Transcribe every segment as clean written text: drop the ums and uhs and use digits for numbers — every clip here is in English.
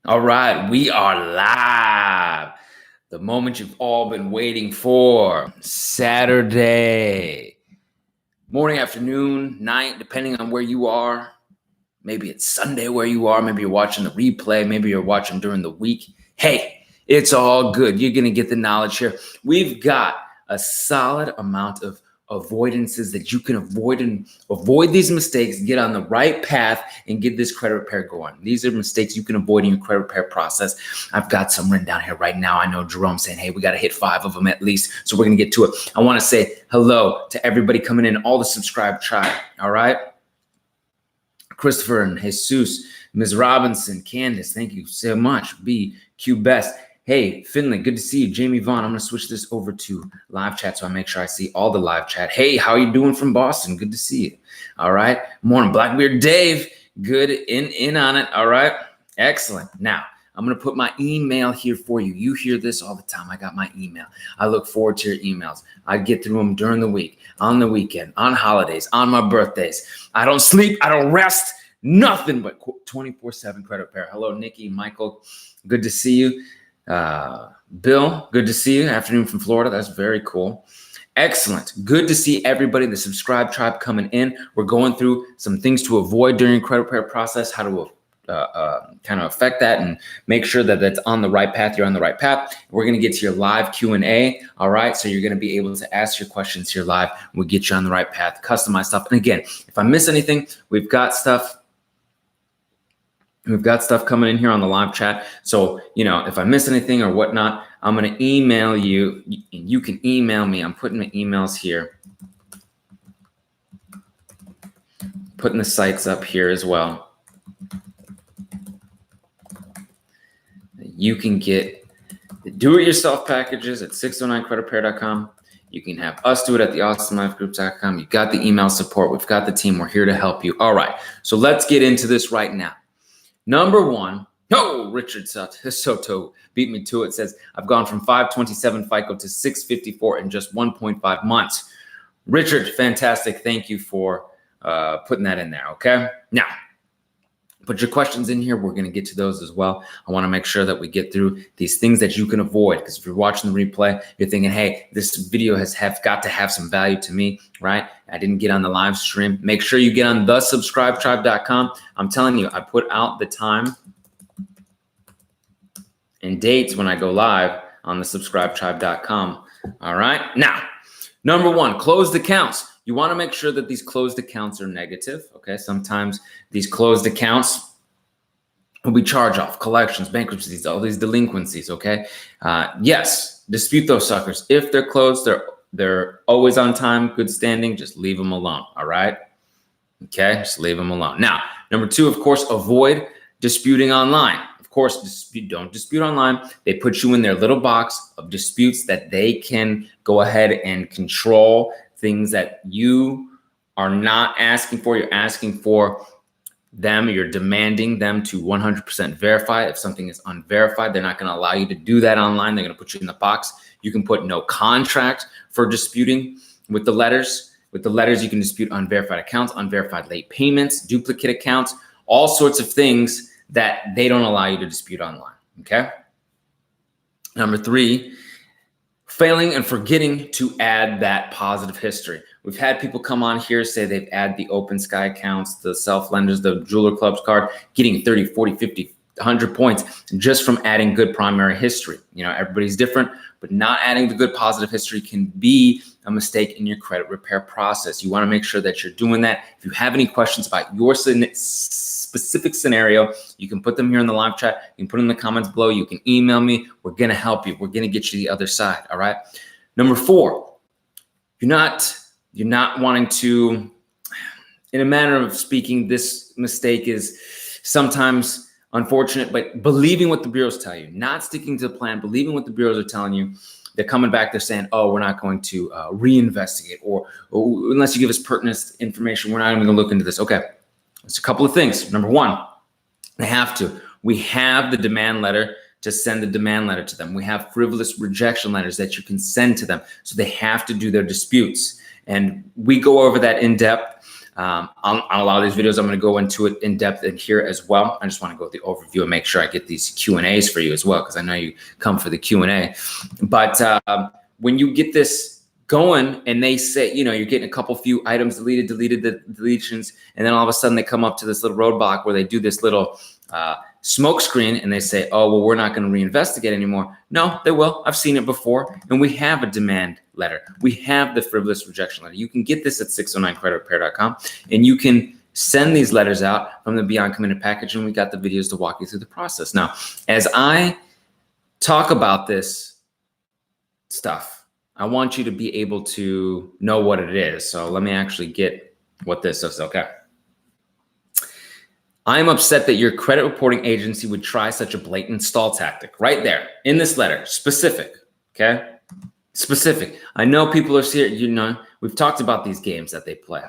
All right, we are live. The moment you've all been waiting for. Saturday. Morning, afternoon, night, depending on where you are. Maybe it's Sunday where you are. Maybe you're watching the replay. Maybe you're watching during the week. Hey, it's all good. You're going to get the knowledge here. We've got a solid amount of avoidances that you can avoid and avoid these mistakes, get on the right path, and get this credit repair going. These are mistakes you can avoid in your credit repair process. I've got some written down here right now. I know Jerome's saying, hey, we got to hit 5 of them at least. So we're going to get to it. I want to say hello to everybody coming in, all the subscribe tribe. All right. Christopher and Jesus, Ms. Robinson, Candace, thank you so much. BQ Best. Hey, Finley, good to see you. Jamie Vaughn, I'm going to switch this over to live chat so I make sure I see all the live chat. Hey, how you doing from Boston? Good to see you. All right. Morning, Blackbeard Dave. Good in on it. All right. Excellent. Now, I'm going to put my email here for you. You hear this all the time. I got my email. I look forward to your emails. I get through them during the week, on the weekend, on holidays, on my birthdays. I don't sleep. I don't rest. Nothing but 24/7 credit repair. Hello, Nikki, Michael. Good to see you. Bill, good to see you. Afternoon from Florida. That's very cool. Excellent. Good to see everybody, the subscribe tribe coming in. We're going through some things to avoid during credit repair process, how to kind of affect that and make sure that that's on the right path. You're on the right path. We're going to get to your live Q&A. All right. So you're going to be able to ask your questions here live. We'll get you on the right path, customize stuff. And again, if I miss anything, we've got stuff coming in here on the live chat. So, if I miss anything or whatnot, I'm going to email you. You can email me. I'm putting the emails here. Putting the sites up here as well. You can get the do-it-yourself packages at 609creditrepair.com. You can have us do it at the awesomelifegroups.com. You've got the email support. We've got the team. We're here to help you. All right. So let's get into this right now. Number one, Richard Soto beat me to it. Says, I've gone from 527 FICO to 654 in just 1.5 months. Richard, fantastic. Thank you for putting that in there. Okay. Now, put your questions in here. We're going to get to those as well. I want to make sure that we get through these things that you can avoid. Because if you're watching the replay, you're thinking, hey, this video has got to have some value to me, right? I didn't get on the live stream. Make sure you get on thesubscribetribe.com. I'm telling you, I put out the time and dates when I go live on thesubscribetribe.com. All right. Now, number one, closed accounts. You want to make sure that these closed accounts are negative. Okay. Sometimes these closed accounts will be charge-off, collections, bankruptcies, all these delinquencies. Okay. Yes, dispute those suckers. If they're closed, they're always on time, good standing. Just leave them alone. All right. Okay. Just leave them alone. Now, number two, of course, avoid disputing online. Of course, don't dispute online. They put you in their little box of disputes that they can go ahead and control things that you are not asking for. You're asking for them. You're demanding them to 100% verify. If something is unverified, they're not going to allow you to do that online. They're going to put you in the box. You can put no contract for disputing with the letters. With the letters, you can dispute unverified accounts, unverified late payments, duplicate accounts, all sorts of things that they don't allow you to dispute online. Okay. Number three, failing and forgetting to add that positive history. We've had people come on here say they've added the Open Sky accounts, the self-lenders, the Jeweler Clubs card, getting 30, 40, 50, 100 points just from adding good primary history. Everybody's different, but not adding the good positive history can be a mistake in your credit repair process. You want to make sure that you're doing that. If you have any questions about your specific scenario, you can put them here in the live chat. You can put them in the comments below. You can email me. We're going to help you. We're going to get you the other side. All right. Number four, you're not wanting to, in a manner of speaking, this mistake is sometimes unfortunate, but believing what the bureaus tell you, not sticking to the plan, believing what the bureaus are telling you. They're coming back, they're saying, oh, we're not going to reinvestigate, or unless you give us pertinent information, we're not even going to look into this. Okay, there's a couple of things. Number one, they have to. We have the demand letter to send the demand letter to them. We have frivolous rejection letters that you can send to them. So they have to do their disputes. And we go over that in depth. On a lot of these videos, I'm going to go into it in depth in here as well. I just want to go with the overview and make sure I get these Q&As for you as well, because I know you come for the Q&A. But when you get this going and they say, you know, you're getting a couple few items deleted, the deletions, and then all of a sudden they come up to this little roadblock where they do this little smoke screen and they say, oh, well, we're not going to reinvestigate anymore. No, they will. I've seen it before. And we have a demand letter. We have the frivolous rejection letter. You can get this at 609creditrepair.com, and you can send these letters out from the Beyond Committed package, and we got the videos to walk you through the process. Now, as I talk about this stuff, I want you to be able to know what it is. So let me actually get what this is. Okay. I'm upset that your credit reporting agency would try such a blatant stall tactic. Right there in this letter, specific, okay? Specific. I know people are serious, you know, we've talked about these games that they play,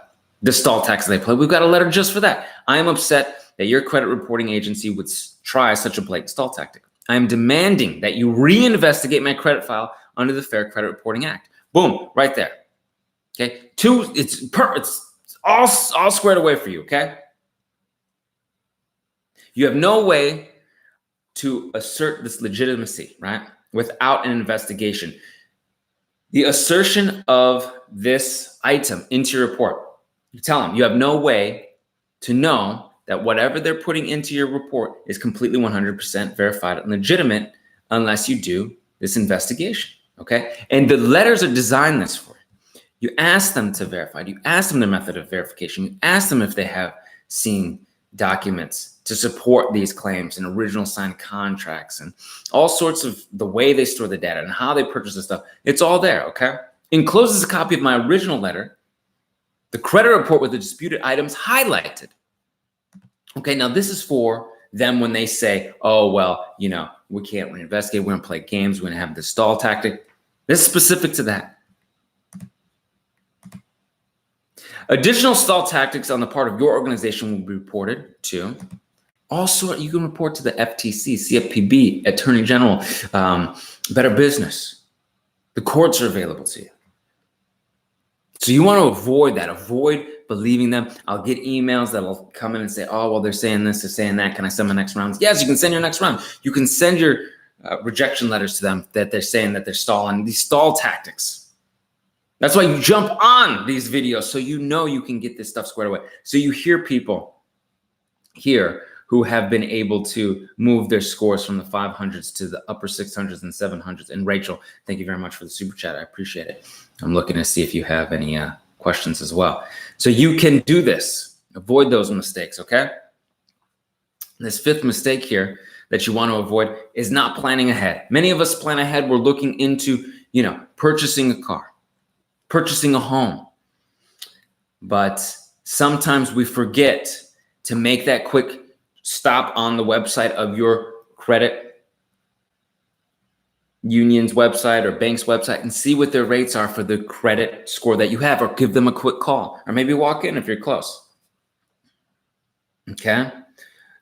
the stall tactics they play. We've got a letter just for that. I am upset that your credit reporting agency would try such a blatant stall tactic. I am demanding that you reinvestigate my credit file under the Fair Credit Reporting Act. Boom, right there. Okay, it's all squared away for you, okay? You have no way to assert this legitimacy, right, without an investigation. The assertion of this item into your report, you tell them you have no way to know that whatever they're putting into your report is completely 100% verified and legitimate unless you do this investigation, okay? And the letters are designed this for you. You ask them to verify. You ask them the method of verification. You ask them if they have seen documents to support these claims and original signed contracts and all sorts of the way they store the data and how they purchase the stuff. It's all there, okay? Enclosed is a copy of my original letter, the credit report with the disputed items highlighted. Okay, now this is for them when they say, oh, well, you know, we can't reinvestigate, we're gonna play games, we're gonna have the stall tactic. This is specific to that. Additional stall tactics on the part of your organization will be reported to. Also, you can report to the FTC, CFPB, Attorney General, Better Business. The courts are available to you. So you want to avoid that. Avoid believing them. I'll get emails that'll come in and say, oh, well, they're saying this, they're saying that. Can I send my next round? Yes, you can send your next round. You can send your rejection letters to them that they're saying that they're stalling. These stall tactics. That's why you jump on these videos so you know you can get this stuff squared away. So you hear people here who have been able to move their scores from the 500s to the upper 600s and 700s. And Rachel, thank you very much for the super chat. I appreciate it. I'm looking to see if you have any questions as well. So you can do this. Avoid those mistakes, okay? This fifth mistake here that you want to avoid is not planning ahead. Many of us plan ahead. We're looking into, you know, purchasing a car, purchasing a home. But sometimes we forget to make that quick stop on the website of your credit union's website or bank's website and see what their rates are for the credit score that you have, or give them a quick call, or maybe walk in if you're close. Okay?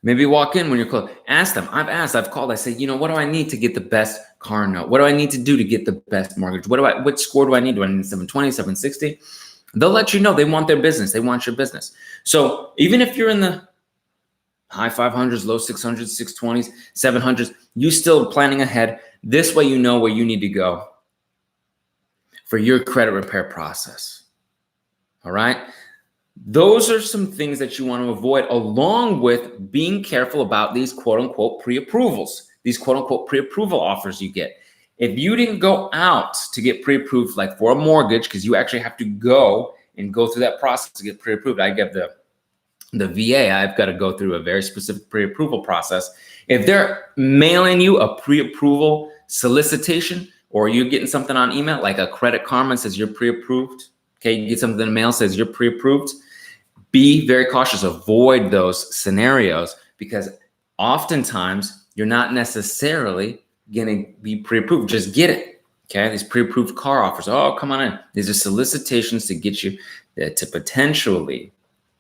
Maybe walk in when you're close. Ask them. I've called. I say, you know, what do I need to get the best car note? What do I need to do to get the best mortgage? What score do I need? Do I need 720, 760? They'll let you know. They want their business. They want your business. So even if you're in the high 500s, low 600s, 620s, 700s, you still planning ahead. This way you know where you need to go for your credit repair process. All right? Those are some things that you want to avoid, along with being careful about these quote-unquote pre-approvals, these quote-unquote pre-approval offers you get. If you didn't go out to get pre-approved, like for a mortgage, because you actually have to go through that process to get pre-approved. I get the VA, I've got to go through a very specific pre-approval process. If they're mailing you a pre-approval solicitation, or you're getting something on email, like a Credit Karma says you're pre-approved, okay, you get something in the mail says you're pre-approved, be very cautious. Avoid those scenarios, because oftentimes you're not necessarily going to be pre-approved. Just get it, okay? These pre-approved car offers, oh, come on in. These are solicitations to get you, to potentially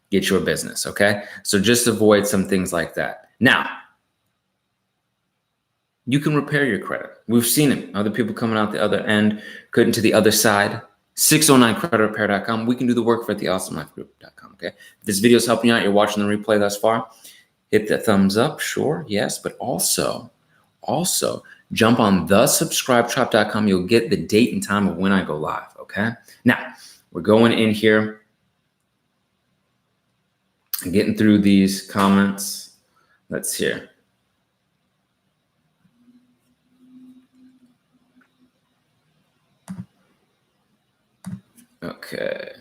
get your business, okay? So just avoid some things like that. Now, you can repair your credit. We've seen it. Other people coming out the other end, getting to the other side, 609creditrepair.com. We can do the work for at theawesomelifegroup.com. Okay. If this video is helping you out, you're watching the replay thus far, hit the thumbs up, sure, yes, but also jump on thesubscribetribe.com. You'll get the date and time of when I go live. Okay. Now we're going in here and getting through these comments. Let's hear. Okay.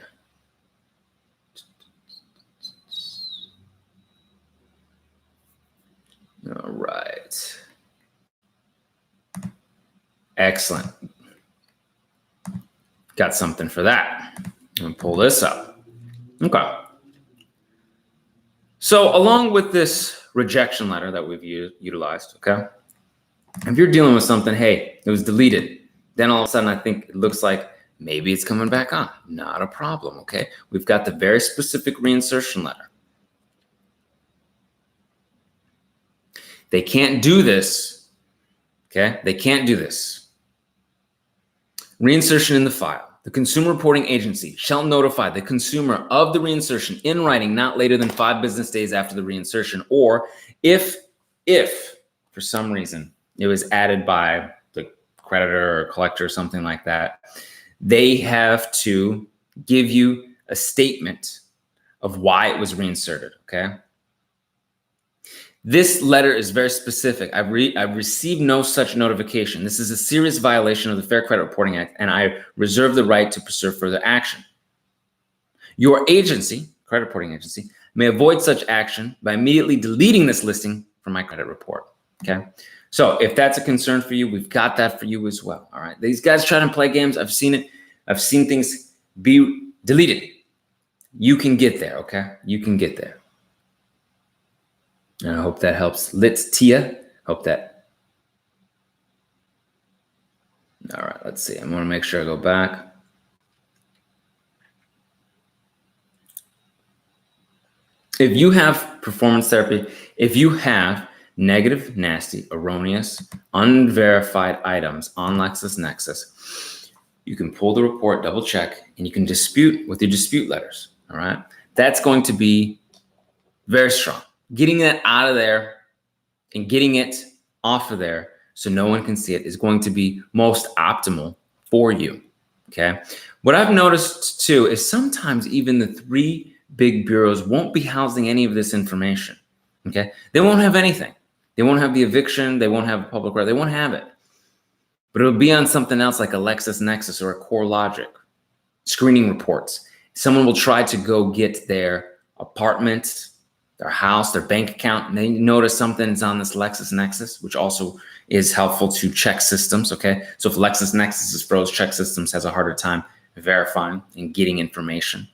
All right. Excellent. Got something for that. I'm gonna pull this up. Okay. So along with this rejection letter that we've utilized, okay, if you're dealing with something, hey, it was deleted, then all of a sudden I think it looks like maybe it's coming back on. Not a problem, okay? We've got the very specific reinsertion letter. They can't do this, okay? They can't do this. Reinsertion in the file. The consumer reporting agency shall notify the consumer of the reinsertion in writing not later than 5 business days after the reinsertion, or if for some reason it was added by the creditor or collector or something like that, they have to give you a statement of why it was reinserted, okay? This letter is very specific. I've received no such notification. This is a serious violation of the Fair Credit Reporting Act, and I reserve the right to pursue further action. Your agency, credit reporting agency, may avoid such action by immediately deleting this listing from my credit report, okay? So if that's a concern for you, we've got that for you as well, all right? These guys try to play games. I've seen it. I've seen things be deleted. You can get there, okay? You can get there. And I hope that helps. Tia, hope that. All right, let's see. I'm going to make sure I go back. If you have performance therapy, if you have negative, nasty, erroneous, unverified items on LexisNexis, you can pull the report, double check, and you can dispute with your dispute letters, all right? That's going to be very strong. Getting that out of there and getting it off of there so no one can see it is going to be most optimal for you, okay? What I've noticed too is sometimes even the 3 big bureaus won't be housing any of this information, okay? They won't have anything. They won't have the eviction. They won't have a public record. They won't have it. But it'll be on something else like a LexisNexis or a CoreLogic, screening reports. Someone will try to go get their apartment, their house, their bank account, and they notice something is on this LexisNexis, which also is helpful to check systems, okay? So if LexisNexis is froze, check systems has a harder time verifying and getting information.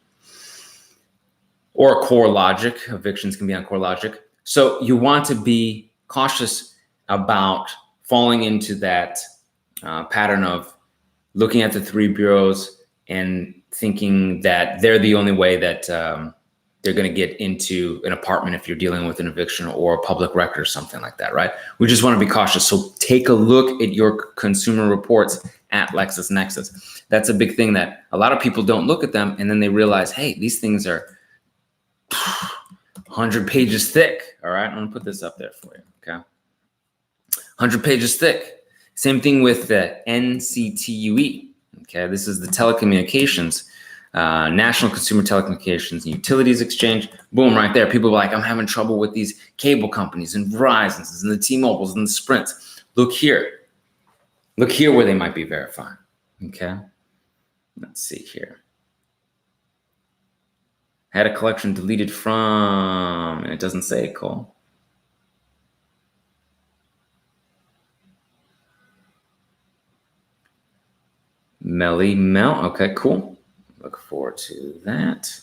Or CoreLogic, evictions can be on CoreLogic. So you want to be cautious about falling into that pattern of looking at the 3 bureaus and thinking that they're the only way that they're going to get into an apartment if you're dealing with an eviction or a public record or something like that, right? We just want to be cautious. So take a look at your consumer reports at LexisNexis. That's a big thing that a lot of people don't look at them, and then they realize, hey, these things are 100 pages thick, all right? I'm going to put this up there for you, okay? 100 pages thick. Same thing with the NCTUE, okay? This is the telecommunications National Consumer Telecommunications and Utilities Exchange. Boom, right there. People are like, I'm having trouble with these cable companies and Verizons and the T-Mobiles and the Sprints. Look here. Look here where they might be verifying. Okay. Let's see here. Had a collection deleted from, and it doesn't say, Cole. Melly Mel. Okay, cool. Look forward to that.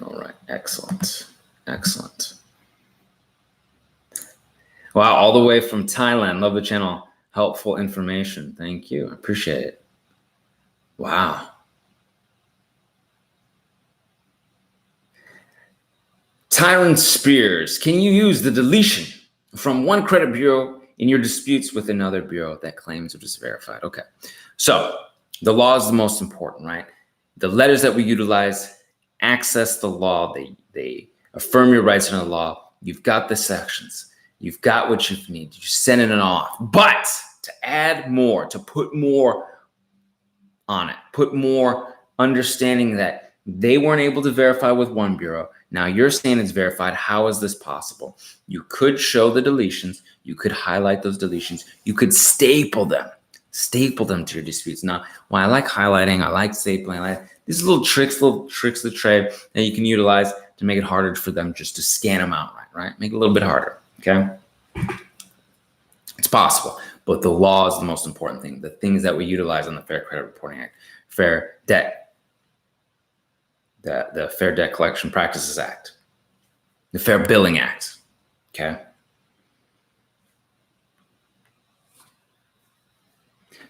All right, excellent, excellent. Wow, all the way from Thailand. Love the channel. Helpful information. Thank you. I appreciate it. Wow. Tyron Spears, can you use the deletion from one credit bureau in your disputes with another bureau that claims it was verified. Okay, so the law is the most important, right? The letters that we utilize access the law. They affirm your rights under the law. You've got the sections. You've got what you need. You're sending it off. But to add more, to put more on it, put more understanding that they weren't able to verify with one bureau. Now you're saying it's verified. How is this possible? You could show the deletions. You could highlight those deletions. You could staple them to your disputes. Now, why I like highlighting, I like stapling, these little tricks of the trade that you can utilize to make it harder for them just to scan them out, right? Make it a little bit harder, okay? It's possible, but the law is the most important thing. The things that we utilize on the Fair Credit Reporting Act, Fair Debt, the Fair Debt Collection Practices Act, the Fair Billing Act, okay?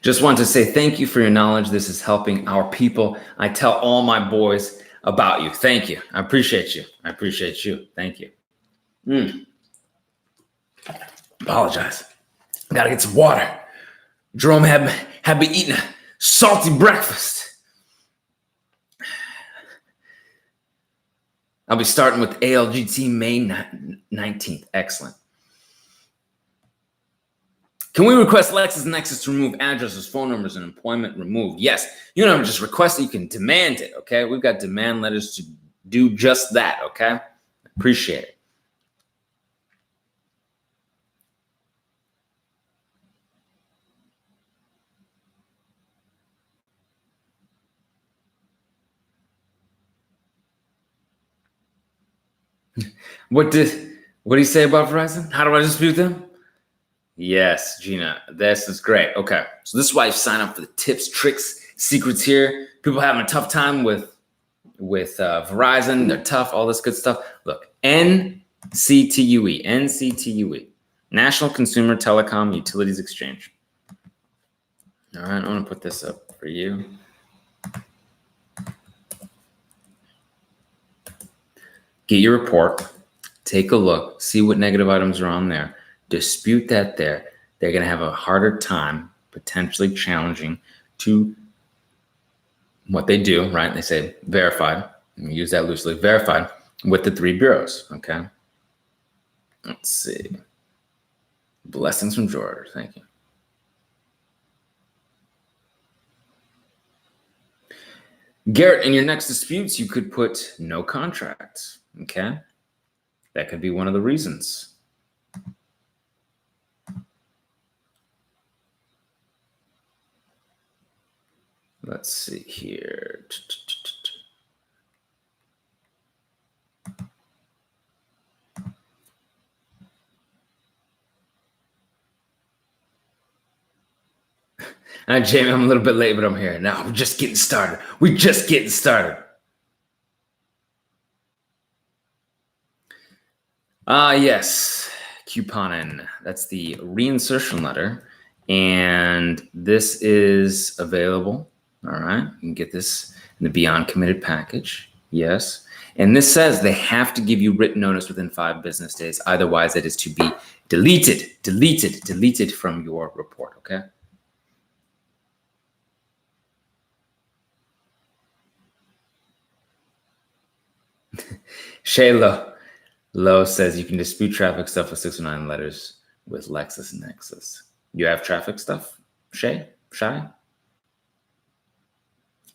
Just want to say thank you for your knowledge. This is helping our people. I tell all my boys about you. Thank you. I appreciate you. I appreciate you. Thank you. Apologize. Gotta get some water. Jerome had me eating a salty breakfast. I'll be starting with ALGT May 19th. Excellent. Can we request LexisNexis to remove addresses, phone numbers, and employment removed? Yes. You don't just request it, you can demand it, okay? We've got demand letters to do just that, okay? Appreciate it. What did he say about Verizon? How do I dispute them? Yes, Gina, this is great. Okay, so this is why you sign up for the tips, tricks, secrets here. People having a tough time with Verizon. They're tough, all this good stuff. Look, NCTUE, National Consumer Telecom Utilities Exchange. All right, I'm gonna put this up for you. Get your report, take a look, see what negative items are on there, dispute that there. They're going to have a harder time potentially challenging to what they do, right? They say verified, and we use that loosely, verified with the 3 bureaus, okay? Let's see. Blessings from George, thank you. Garrett, in your next disputes, you could put no contract. Okay, that could be one of the reasons. Let's see here. Jamie, I'm a little bit late, but I'm here. Now we're just getting started. We're just getting started. Yes, couponing. That's the reinsertion letter. And this is available. All right. You can get this in the Beyond Committed package. Yes. And this says they have to give you written notice within 5 business days. Otherwise, it is to be deleted from your report. Okay. Shayla Lowe says you can dispute traffic stuff with 609 letters with LexisNexis. You have traffic stuff, Shy?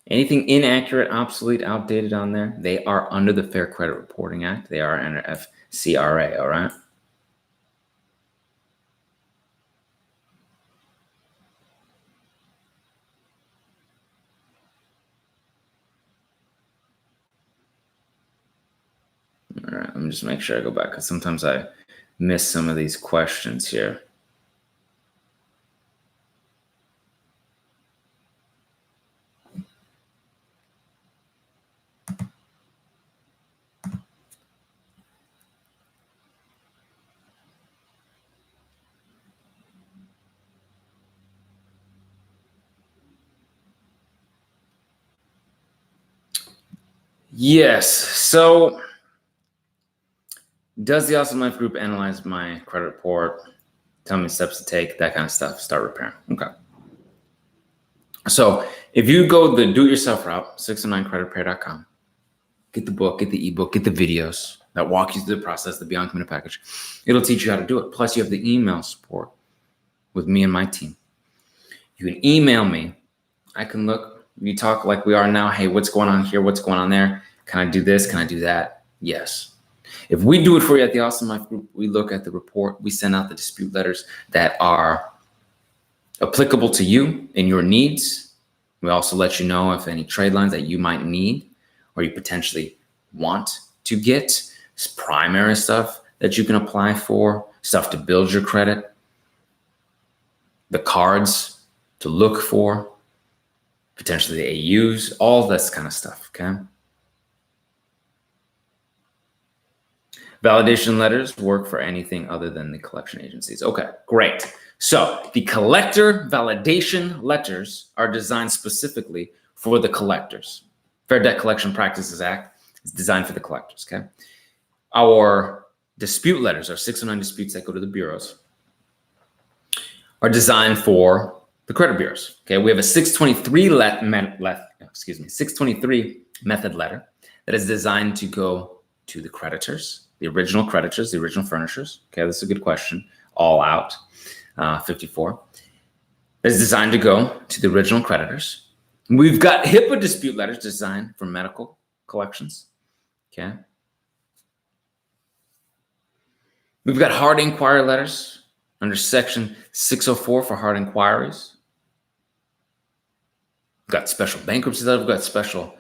Anything inaccurate, obsolete, outdated on there, they are under the Fair Credit Reporting Act. They are under FCRA, all right? All right, let me just make sure I go back because sometimes I miss some of these questions here. Yes, so Does the Awesome Life Group analyze my credit report? Tell me steps to take, that kind of stuff. Start repairing. Okay. So if you go the do-it-yourself route, 609creditrepair.com, get the book, get the ebook, get the videos that walk you through the process, the Beyond Committed package. It'll teach you how to do it. Plus, you have the email support with me and my team. You can email me. I can look. We talk like we are now. Hey, what's going on here? What's going on there? Can I do this? Can I do that? Yes. If we do it for you at the Awesome Life Group, we look at the report. We send out the dispute letters that are applicable to you and your needs. We also let you know if any trade lines that you might need or you potentially want to get, primary stuff that you can apply for, stuff to build your credit, the cards to look for, potentially the AUs, all this kind of stuff, okay? Validation letters work for anything other than the collection agencies. Okay, great. So the collector validation letters are designed specifically for the collectors. Fair Debt Collection Practices Act is designed for the collectors, okay? Our dispute letters, our 609 disputes that go to the bureaus, are designed for the credit bureaus, okay? We have a 623 623 method letter that is designed to go to the creditors, the original creditors, the original furnishers. Okay, this is a good question. All out, 54. It's designed to go to the original creditors. We've got HIPAA dispute letters designed for medical collections. Okay. We've got hard inquiry letters under section 604 for hard inquiries. We've got special bankruptcy letters. We've got special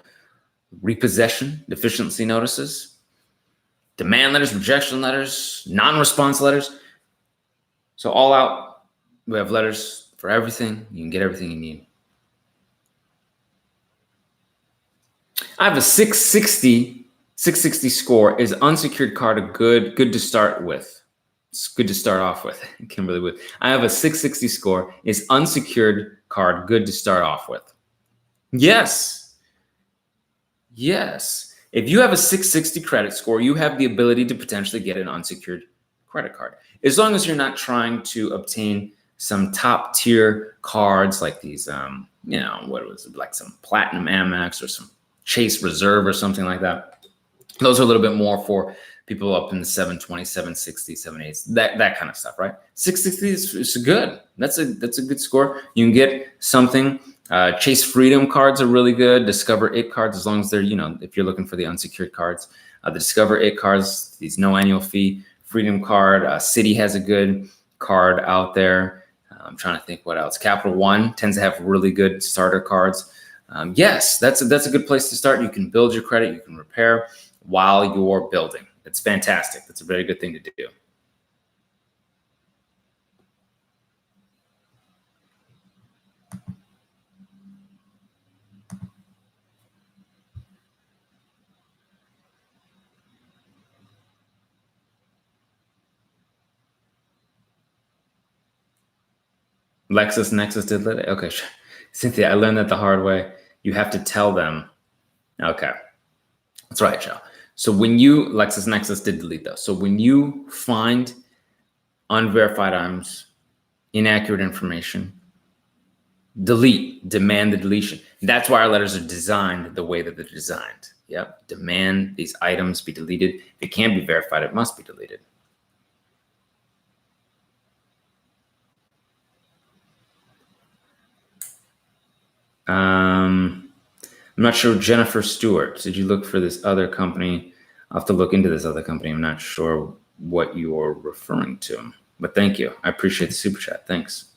repossession deficiency notices, demand letters, rejection letters, non-response letters. So all out, we have letters for everything. You can get everything you need. I have a 660 score. Is unsecured card a good to start with? It's good to start off with, Kimberly Wood. I have a 660 score. Is unsecured card good to start off with? Yes. Yes. If you have a 660 credit score, you have the ability to potentially get an unsecured credit card. As long as you're not trying to obtain some top tier cards like these, what was it, like some Platinum Amex or some Chase Reserve or something like that. Those are a little bit more for people up in the 720, 760, 780s, that kind of stuff, right? 660 is good. That's a good score. You can get something. Chase Freedom cards are really good. Discover It cards, as long as they're, if you're looking for the unsecured cards. The Discover It cards, these no annual fee Freedom card. Citi has a good card out there. I'm trying to think what else. Capital One tends to have really good starter cards. Yes, that's a good place to start. You can build your credit. You can repair while you're building. It's fantastic. That's a very good thing to do. LexisNexis did it. Okay, Cynthia, I learned that the hard way. You have to tell them. Okay, that's right, Joe. So when LexisNexis did delete those. So when you find unverified items, inaccurate information, demand the deletion. That's why our letters are designed the way that they're designed. Yep, demand these items be deleted. If it can't be verified, it must be deleted. I'm not sure. Jennifer Stewart, did you look for this other company? I'll have to look into this other company. I'm not sure what you're referring to, but thank you. I appreciate the super chat. Thanks.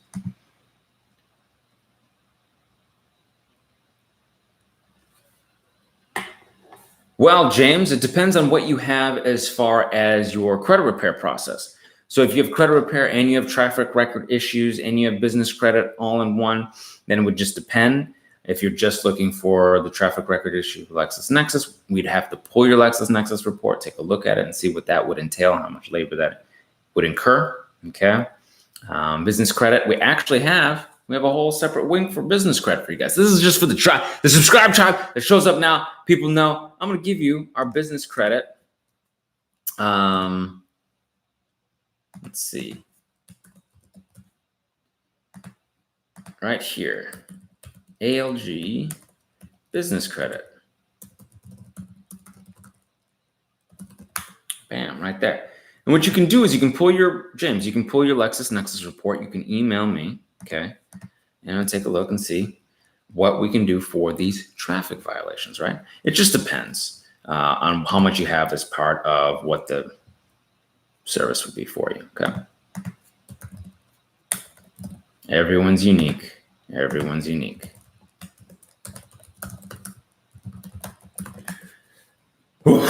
Well, James, it depends on what you have as far as your credit repair process. So if you have credit repair and you have traffic record issues and you have business credit all in one, then it would just depend. If you're just looking for the traffic record issue with LexisNexis, we'd have to pull your LexisNexis report, take a look at it, and see what that would entail, how much labor that would incur. Okay. Business credit, we have a whole separate wing for business credit for you guys. This is just for the subscribe tribe that shows up now. People know I'm going to give you our business credit Let's see. Right here, ALG business credit. Bam, right there. And what you can do is you can pull your, James, you can pull your LexisNexis report. You can email me, okay? And I'll take a look and see what we can do for these traffic violations, right? It just depends on how much you have as part of what the service would be for you, okay? Everyone's unique. Everyone's unique. Whew,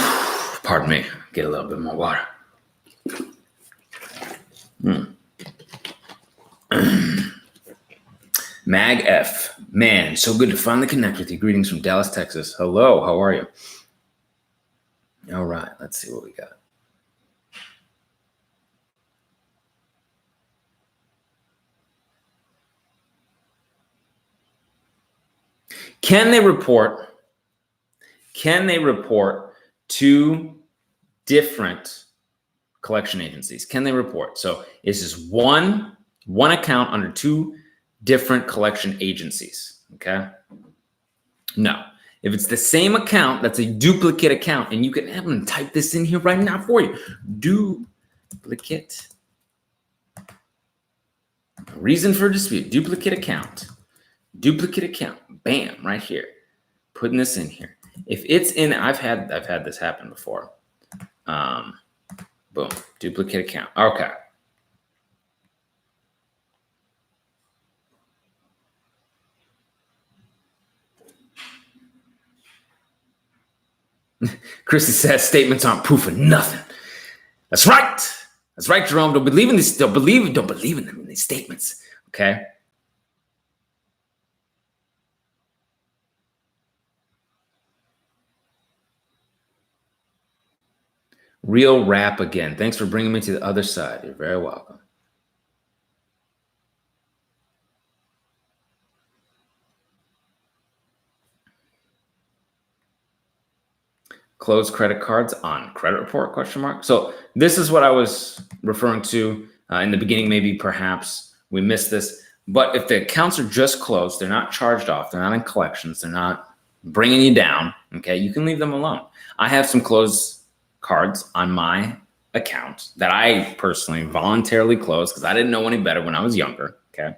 pardon me. Get a little bit more water. Mag F, man, so good to finally connect with you. Greetings from Dallas, Texas. Hello, how are you? All right, let's see what we got. Can they report to different collection agencies? Can they report? So is this one account under two different collection agencies? Okay. No. If it's the same account, that's a duplicate account, and you can have them type this in here right now for you. Duplicate. Reason for dispute. Duplicate account. Duplicate account. Bam, right here. Putting this in here. If it's in, I've had this happen before. Boom. Duplicate account. Okay. Chrissy says statements aren't proof of nothing. That's right. That's right, Jerome. Don't believe in this. Don't believe in them in these statements. Okay. Real rap again. Thanks for bringing me to the other side. You're very welcome. Close credit cards on credit report, question mark. So this is what I was referring to in the beginning. Maybe perhaps we missed this, but if the accounts are just closed, they're not charged off, they're not in collections, they're not bringing you down, okay, you can leave them alone. I have some closed cards on my account that I personally voluntarily closed because I didn't know any better when I was younger, okay?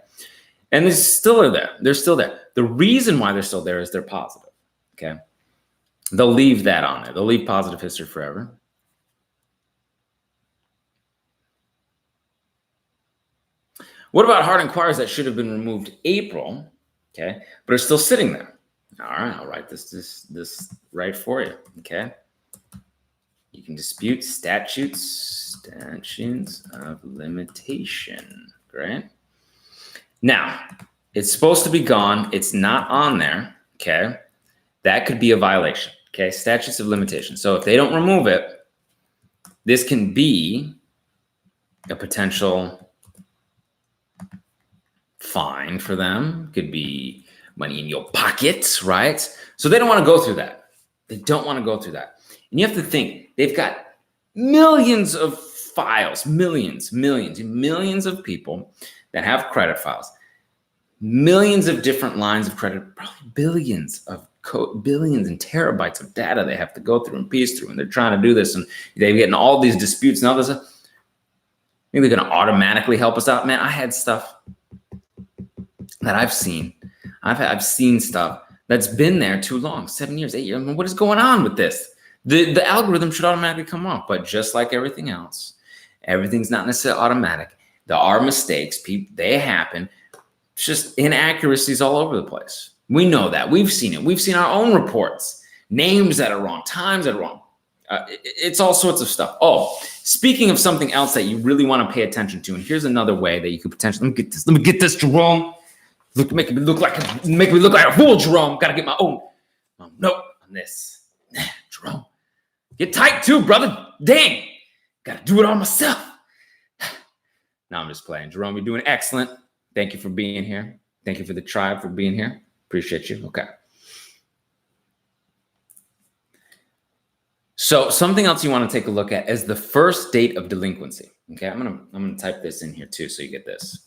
And they still are there. They're still there. The reason why they're still there is they're positive, okay? They'll leave that on there. They'll leave positive history forever. What about hard inquiries that should have been removed April, okay, but are still sitting there? All right, I'll write this right for you, okay? You can dispute statutes of limitation, right? Now, it's supposed to be gone. It's not on there, okay? That could be a violation, okay? Statutes of limitation. So if they don't remove it, this can be a potential fine for them. Could be money in your pocket, right? So they don't want to go through that. They don't want to go through that. And you have to think, they've got millions of files, millions of people that have credit files, millions of different lines of credit, probably billions and terabytes of data they have to go through and piece through, and they're trying to do this, and they're getting all these disputes and all this stuff. I think they're going to automatically help us out. Man, I had stuff that I've seen. I've seen stuff that's been there too long, 7 years, 8 years. I mean, what is going on with this? The algorithm should automatically come off, but just like everything else, everything's not necessarily automatic. There are mistakes. They happen. It's just inaccuracies all over the place. We know that. We've seen it. We've seen our own reports. Names that are wrong, times that are wrong. It's all sorts of stuff. Oh, speaking of something else that you really want to pay attention to, and here's another way that you could potentially, let me get this, Jerome. Make me look like a fool, Jerome. Got to get my own note on this. Jerome, get tight too, brother. Dang, got to do it all myself. No, I'm just playing. Jerome, you're doing excellent. Thank you for being here. Thank you for the tribe for being here. Appreciate you. Okay. So something else you want to take a look at is the first date of delinquency. Okay, I'm gonna type this in here too, so you get this.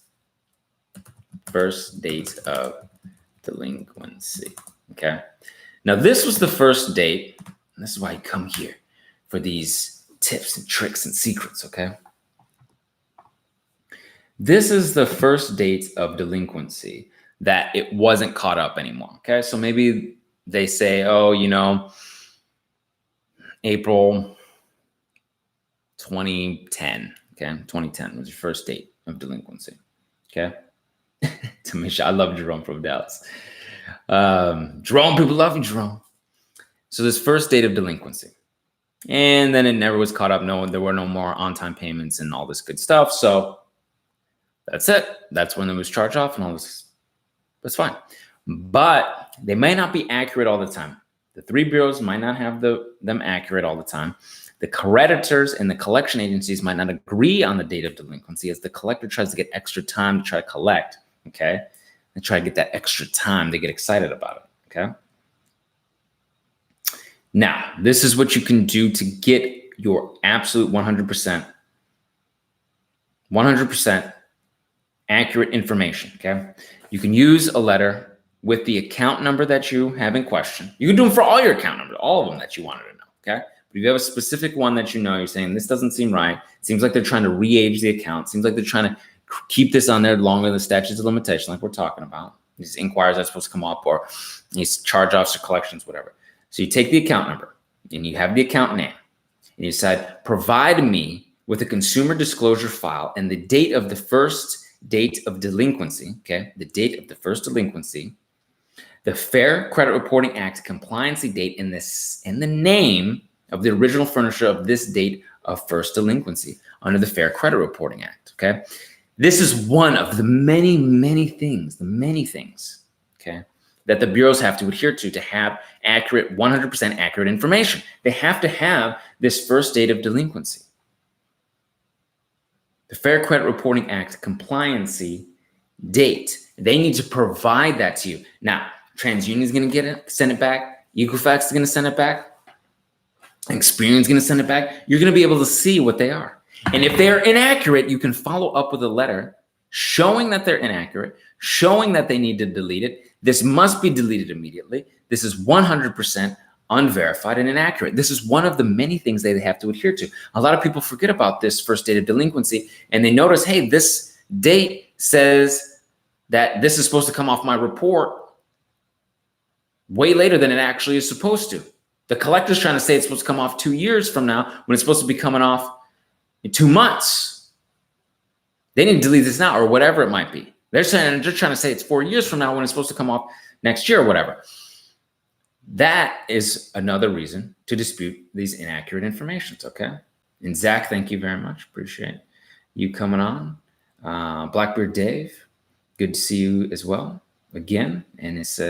First date of delinquency. Okay. Now this was the first date, and this is why you come here for these tips and tricks and secrets. Okay. This is the first date of delinquency that it wasn't caught up anymore. Okay, so maybe they say, oh, you know, April 2010. Okay, 2010 was your first date of delinquency. Okay, Tamisha, I love Jerome from Dallas. Jerome, people love you, Jerome. So this first date of delinquency, and then it never was caught up. No, there were no more on-time payments and all this good stuff. So that's it. That's when it was charged off and all this. That's fine. But they may not be accurate all the time. The three bureaus might not have them accurate all the time. The creditors and the collection agencies might not agree on the date of delinquency as the collector tries to get extra time to try to collect. Okay. They try to get that extra time. They get excited about it. Okay. Now, this is what you can do to get your absolute 100% accurate information. Okay. You can use a letter with the account number that you have in question. You can do them for all your account numbers, all of them that you wanted to know. Okay. But if you have a specific one that you know, you're saying this doesn't seem right. It seems like they're trying to re-age the account. It seems like they're trying to keep this on there longer than the statutes of limitation, like we're talking about. These inquiries are supposed to come up, or these charge-offs or collections, whatever. So you take the account number and you have the account name and you decide, provide me with a consumer disclosure file and the date of the first date of delinquency. Okay. The date of the first delinquency, the Fair Credit Reporting Act compliancy date in the name of the original furnisher of this date of first delinquency under the Fair Credit Reporting Act. Okay. This is one of the many things, okay, that the bureaus have to adhere to have accurate, 100% accurate information. They have to have this first date of delinquency. The Fair Credit Reporting Act compliancy date. They need to provide that to you. Now, TransUnion is going to get it, send it back. Equifax is going to send it back. Experian is going to send it back. You're going to be able to see what they are. And if they're inaccurate, you can follow up with a letter showing that they're inaccurate, showing that they need to delete it. This must be deleted immediately. This is 100% unverified and inaccurate. This is one of the many things they have to adhere to. A lot of people forget about this first date of delinquency, and they notice, hey, this date says that this is supposed to come off my report way later than it actually is supposed to. The collector's trying to say it's supposed to come off 2 years from now when it's supposed to be coming off in 2 months. They didn't delete this now, or whatever it might be. They're trying to say it's 4 years from now when it's supposed to come off next year or whatever. That is another reason to dispute these inaccurate informations, okay? And Zach, thank you very much. Appreciate you coming on. Blackbeard Dave, good to see you as well again. And it's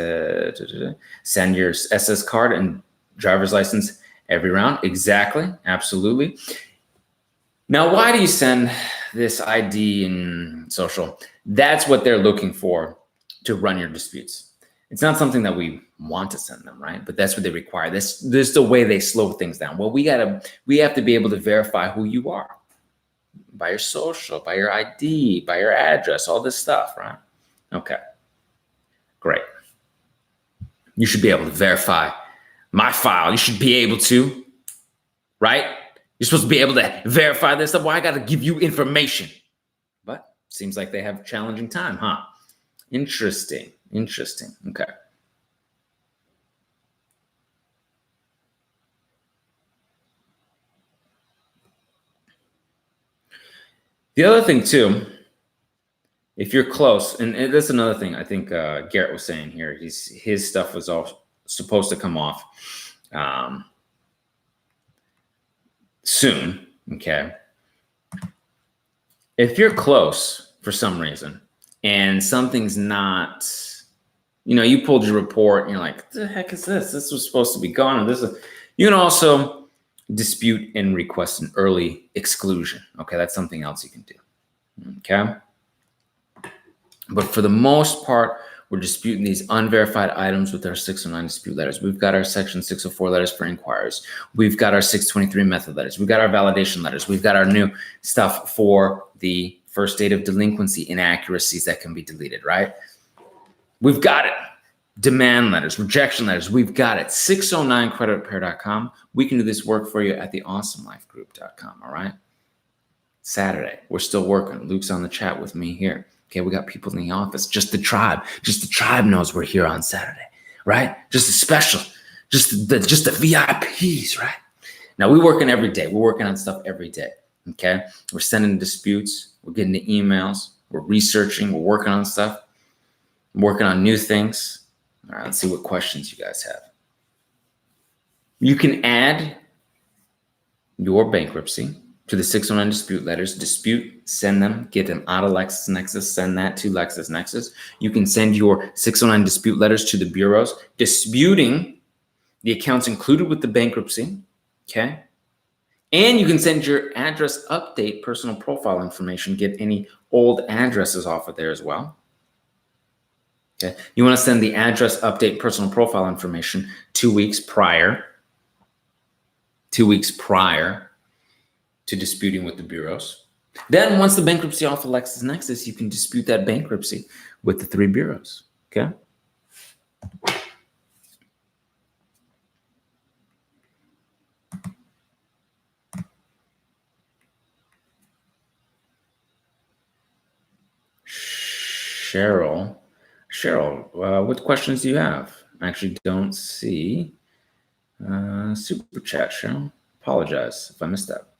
send your SS card and driver's license every round. Exactly, absolutely. Now, why do you send this ID and social? That's what they're looking for to run your disputes. It's not something that we want to send them, right? But that's what they require. This is the way they slow things down. Well, we have to be able to verify who you are by your social, by your ID, by your address, all this stuff, right? Okay, great. You should be able to verify my file. You should be able to, right? You're supposed to be able to verify this stuff. Well, I got to give you information. But seems like they have a challenging time, huh? Interesting. Okay. The other thing too, if you're close, and that's another thing I think Garrett was saying here. His stuff was all supposed to come off soon. Okay. If you're close for some reason and something's not, you pulled your report and you're like, what the heck is this? This was supposed to be gone. You can also dispute and request an early exclusion. Okay. That's something else you can do. Okay. But for the most part, We're disputing these unverified items with our 609 dispute letters. We've got our section 604 letters for inquiries. We've got our 623 method letters. We've got our validation letters. We've got our new stuff for the first date of delinquency inaccuracies that can be deleted, right? We've got it. Demand letters, rejection letters. We've got it. 609creditrepair.com. We can do this work for you at the awesomelifegroup.com. All right. Saturday, we're still working. Luke's on the chat with me here. Okay, we got people in the office. Just the tribe knows we're here on Saturday, right? Just a special, just the VIPs, right? Now we're working every day. We're working on stuff every day. Okay, we're sending disputes. We're getting the emails. We're researching. We're working on stuff. I'm working on new things. All right, let's see what questions you guys have. You can add your bankruptcy to the 609 dispute letters. Dispute, send them, get them out of LexisNexis, send that to LexisNexis. You can send your 609 dispute letters to the bureaus, disputing the accounts included with the bankruptcy, okay? And you can send your address update personal profile information, get any old addresses off of there as well. Okay, you want to send the address update personal profile information 2 weeks prior to disputing with the bureaus. Then once the bankruptcy off of LexisNexis, you can dispute that bankruptcy with the 3 bureaus, okay? Cheryl, what questions do you have? I actually don't see super chat, Cheryl. Apologize if I missed that.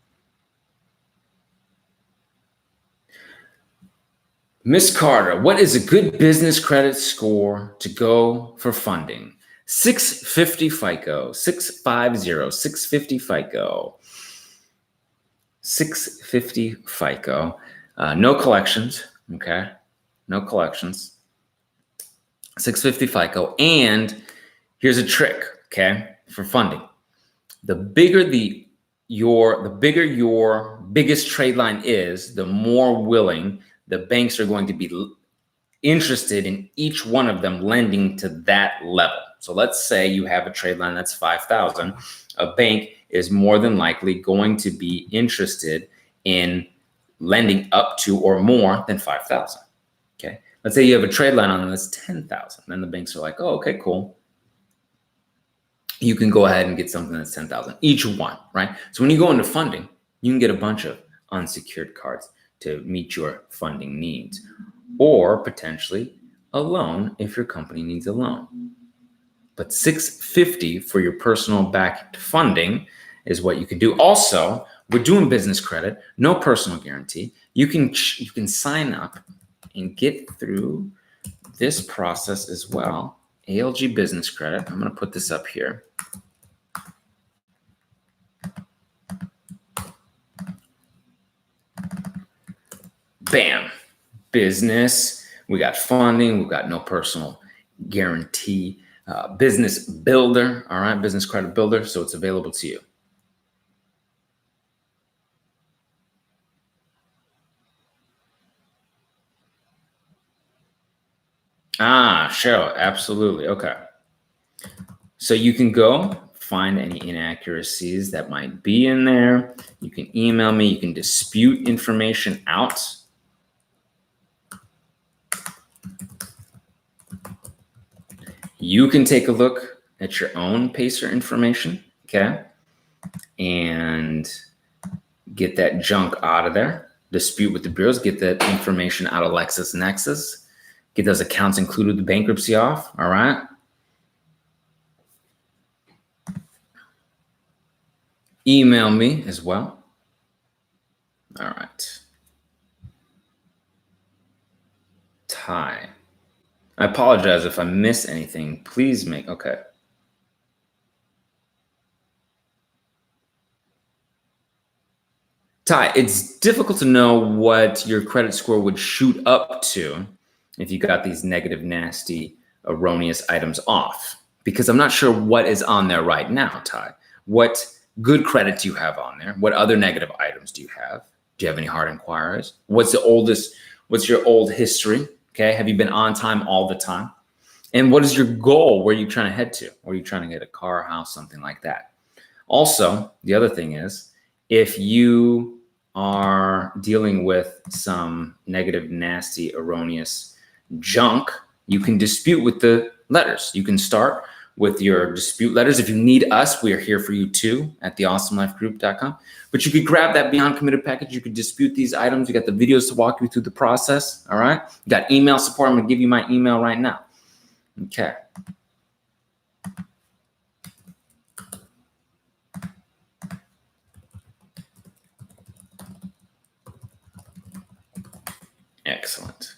Miss Carter, what is a good business credit score to go for funding? 650 FICO, 650, 650 FICO, 650 FICO. No collections, okay? No collections. 650 FICO. And here's a trick, okay, for funding. The bigger your biggest trade line is, the more willing the banks are going to be interested in each one of them lending to that level. So let's say you have a trade line that's 5,000. A bank is more than likely going to be interested in lending up to or more than 5,000. Okay. Let's say you have a trade line on them that's 10,000. Then the banks are like, oh, okay, cool. You can go ahead and get something that's 10,000 each one, right? So when you go into funding, you can get a bunch of unsecured cards to meet your funding needs, or potentially a loan if your company needs a loan. But 650 for your personal backed funding is what you can do. Also, we're doing business credit, no personal guarantee. You can sign up and get through this process as well. ALG business credit. I'm going to put this up here. Bam, business. We got funding. We've got no personal guarantee. Business builder. All right, business credit builder. So it's available to you. Cheryl, absolutely. Okay. So you can go find any inaccuracies that might be in there. You can email me. You can dispute information out. You can take a look at your own PACER information, okay? And get that junk out of there. Dispute with the bureaus. Get that information out of LexisNexis. Get those accounts included with the bankruptcy off, all right? Email me as well. All right. Ty. I apologize if I miss anything. Please make, okay. Ty, it's difficult to know what your credit score would shoot up to if you got these negative, nasty, erroneous items off, because I'm not sure what is on there right now, Ty. What good credit do you have on there? What other negative items do you have? Do you have any hard inquiries? What's your old history? Okay, have you been on time all the time? And what is your goal? Where are you trying to head to? Or are you trying to get a car, house, something like that? Also, the other thing is, if you are dealing with some negative, nasty, erroneous junk, you can dispute with the letters. You can start with your dispute letters. If you need us, we are here for you too at theawesomelifegroup.com. But you could grab that Beyond Committed package. You could dispute these items. You got the videos to walk you through the process. All right. You got email support. I'm going to give you my email right now. Okay. Excellent.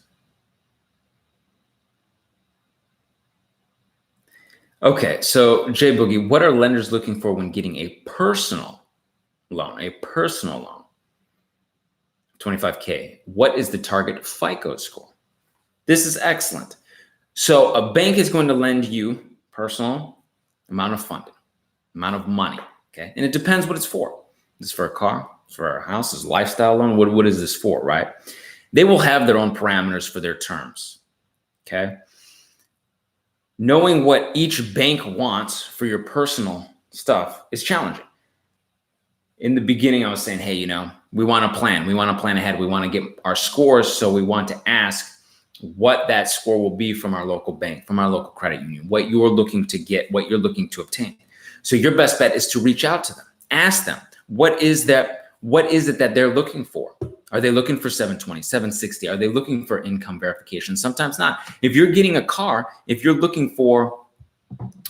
Okay, so Jay Boogie, what are lenders looking for when getting a personal loan? A personal loan, 25K. What is the target FICO score? This is excellent. So a bank is going to lend you personal amount of funding, amount of money, okay? And it depends what it's for. Is this for a car? Is this for a house? Is it a lifestyle loan? What is this for, right? They will have their own parameters for their terms, okay? Knowing what each bank wants for your personal stuff is challenging. In the beginning, I was saying, hey, we want to plan. We want to plan ahead. We want to get our scores. So we want to ask what that score will be from our local bank, from our local credit union, what you're looking to get, what you're looking to obtain. So your best bet is to reach out to them. Ask them, what is it that they're looking for? Are they looking for 720, 760? Are they looking for income verification? Sometimes not. If you're getting a car, if you're looking for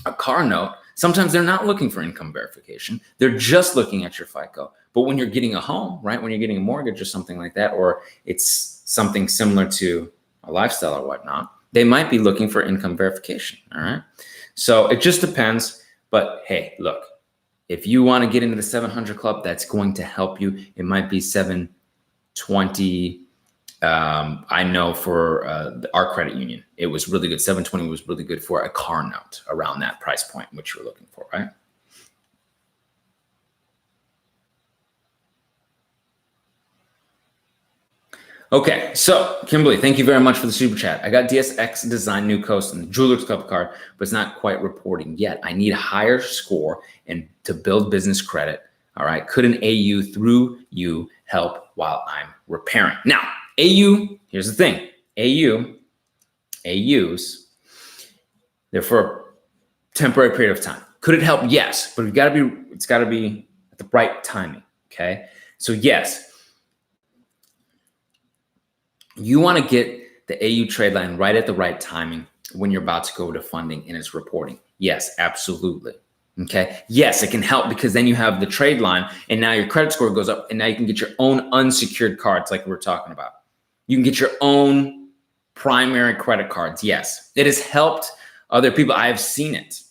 a car note, sometimes they're not looking for income verification. They're just looking at your FICO. But when you're getting a home, right, when you're getting a mortgage or something like that, or it's something similar to a lifestyle or whatnot, they might be looking for income verification, all right? So it just depends. But hey, look, if you want to get into the 700 club, that's going to help you. It might be 720. I know for our credit union, it was really good. 720 was really good for a car note around that price point, which you're looking for, right? Okay, so Kimberly, thank you very much for the super chat. I got DSX Design New Coast and the Jewelers Club card, but it's not quite reporting yet. I need a higher score and to build business credit. All right, could an AU through you help while I'm repairing? Now, AU, here's the thing. AUs, they're for a temporary period of time. Could it help? Yes, but it's got to be at the right timing, okay? So yes, you want to get the AU trade line right at the right timing when you're about to go to funding and it's reporting. Yes, absolutely. Okay. Yes, it can help because then you have the trade line and now your credit score goes up and now you can get your own unsecured cards like we were talking about. You can get your own primary credit cards. Yes, it has helped other people. I've seen it.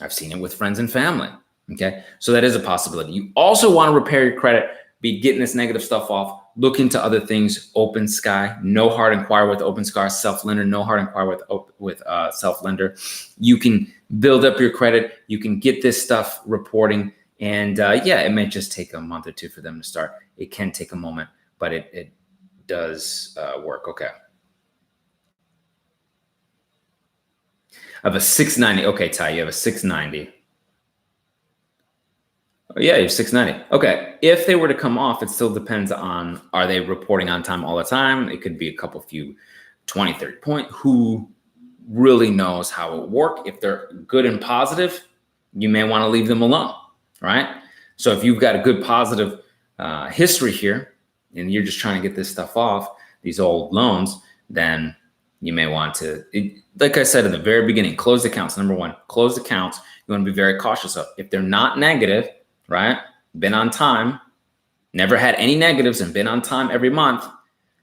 I've seen it with friends and family. Okay. So that is a possibility. You also want to repair your credit, be getting this negative stuff off. Look into other things. Open Sky, no hard inquire with Open Sky, self-lender, no hard inquire with self-lender. You can build up your credit. You can get this stuff reporting. And yeah, it may just take a month or two for them to start. It can take a moment, but it does work. Okay. I have a 690. Okay, Ty, you have a 690. Yeah, you're 690. Okay. If they were to come off, it still depends on, are they reporting on time all the time? It could be a few 20, 30 point. Who really knows how it work? If they're good and positive, you may want to leave them alone, right? So if you've got a good positive history here and you're just trying to get this stuff off, these old loans, then you may want to, like I said in the very beginning, closed accounts. Number one, closed accounts, you want to be very cautious of. If they're not negative, right? Been on time, never had any negatives and been on time every month,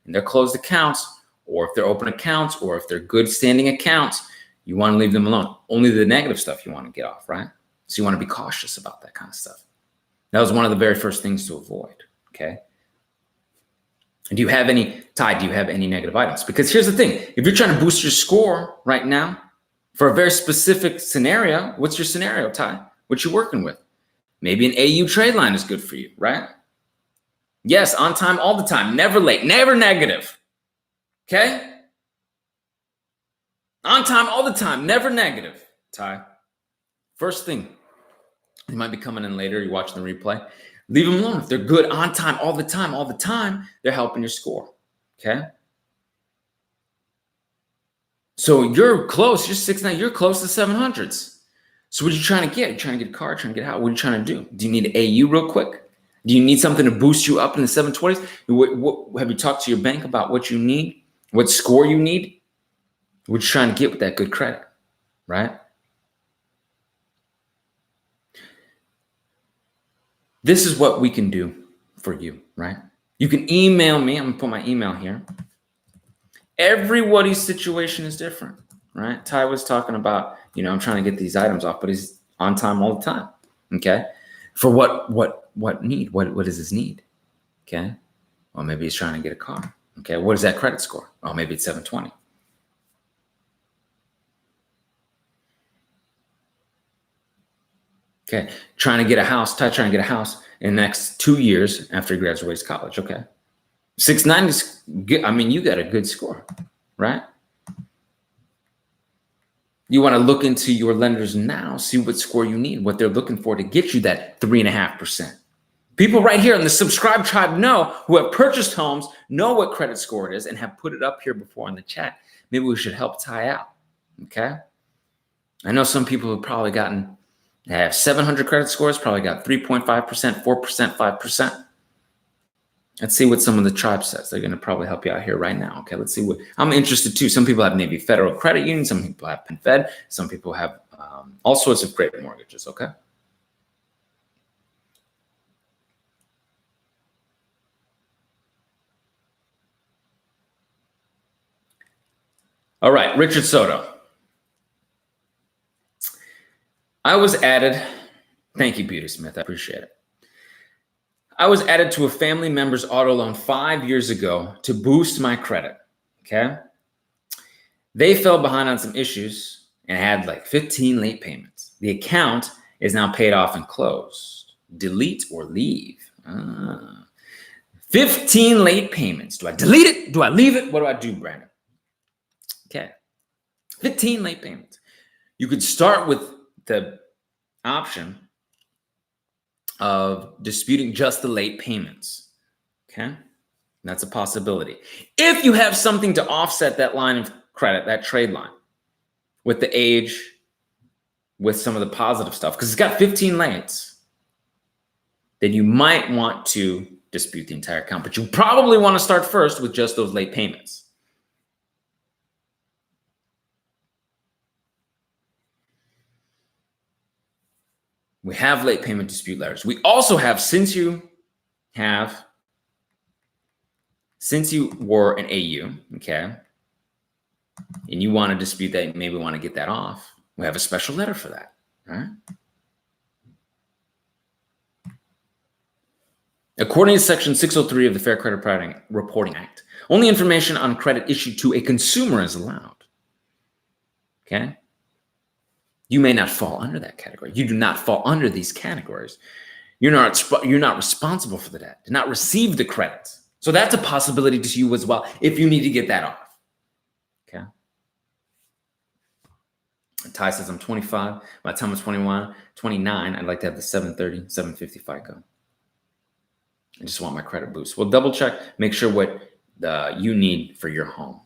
and they're closed accounts, or if they're open accounts, or if they're good standing accounts, you want to leave them alone. Only the negative stuff you want to get off, right? So you want to be cautious about that kind of stuff. That was one of the very first things to avoid, okay? And do you have any negative items? Because here's the thing. If you're trying to boost your score right now for a very specific scenario, what's your scenario, Ty? What you working with? Maybe an AU trade line is good for you, right? Yes, on time all the time, never late, never negative, okay? On time, all the time, never negative, Ty. First thing, you might be coming in later, you're watching the replay. Leave them alone. If they're good on time, all the time, they're helping your score, okay? So you're close, you're 6'9", you're close to 700s. So what are you trying to get? You're trying to get a car, trying to get out. What are you trying to do? Do you need an AU real quick? Do you need something to boost you up in the 720s? Have you talked to your bank about what you need? What score you need? What you're trying to get with that good credit, right? This is what we can do for you, right? You can email me. I'm gonna put my email here. Everybody's situation is different, right? Ty was talking about, I'm trying to get these items off, but he's on time all the time, okay? For what need? What is his need, okay? Well, maybe he's trying to get a car, okay? What is that credit score? Oh, maybe it's 720. Okay, trying to get a house in the next 2 years after he graduates college, okay? 690 is good. I mean, you got a good score, right? You want to look into your lenders now, see what score you need, what they're looking for to get you that 3.5%. People right here in the subscribe tribe who have purchased homes, know what credit score it is and have put it up here before in the chat. Maybe we should help Ty out, okay? I know some people have probably have 700 credit scores, probably got 3.5%, 4%, 5%. Let's see what some of the tribe says. They're going to probably help you out here right now. Okay, let's see what I'm interested too. Some people have maybe Federal Credit Union. Some people have PenFed. Some people have all sorts of great mortgages. Okay. All right, Richard Soto. I was added. Thank you, Beauty Smith. I appreciate it. I was added to a family member's auto loan 5 years ago to boost my credit, okay? They fell behind on some issues and had like 15 late payments. The account is now paid off and closed. Delete or leave? 15 late payments. Do I delete it? Do I leave it? What do I do, Brandon? Okay, 15 late payments. You could start with the option of disputing just the late payments, okay? That's a possibility. If you have something to offset that line of credit, that trade line, with the age, with some of the positive stuff, because it's got 15 lates, then you might want to dispute the entire account, but you probably want to start first with just those late payments. We have late payment dispute letters. We also have, since you were an AU, okay, and you want to dispute that, you maybe want to get that off, we have a special letter for that, right? According to Section 603 of the Fair Credit Reporting Act, only information on credit issued to a consumer is allowed, okay? You may not fall under that category. You do not fall under these categories. You're not responsible for the debt. Did not receive the credit. So that's a possibility to you as well if you need to get that off. Okay. Ty says I'm 25. By the time I'm 29, I'd like to have the 730, 750 FICO. I just want my credit boost. Well, double check, make sure what you need for your home.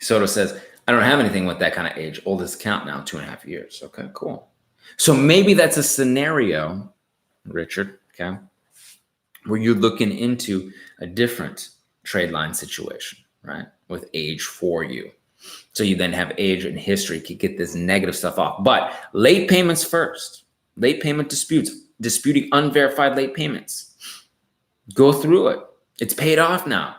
Soto says, I don't have anything with that kind of age. Oldest account now, 2.5 years. Okay, cool. So maybe that's a scenario, Richard, okay, where you're looking into a different trade line situation, right, with age for you. So you then have age and history to get this negative stuff off. But late payments first. Late payment disputes, disputing unverified late payments. Go through it. It's paid off now.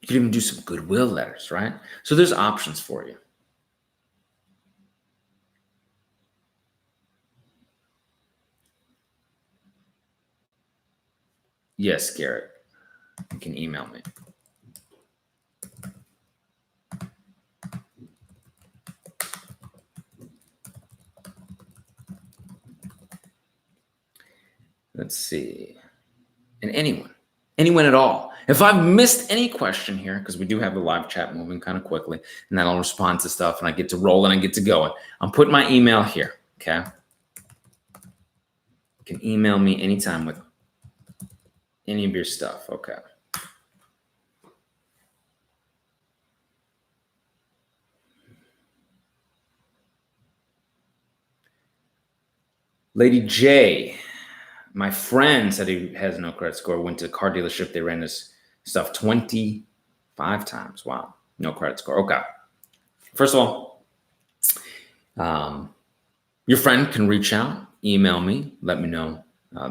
You could even do some goodwill letters, right? So there's options for you. Yes, Garrett. You can email me. Let's see. and anyone at all. If I've missed any question here, because we do have the live chat moving kind of quickly, and then I'll respond to stuff and I get to roll and I get to going. I'm putting my email here, okay? You can email me anytime with any of your stuff, okay? Lady J, my friend said he has no credit score, went to a car dealership. They ran this stuff 25 times. Wow. No credit score. Okay. First of all, your friend can reach out, email me, let me know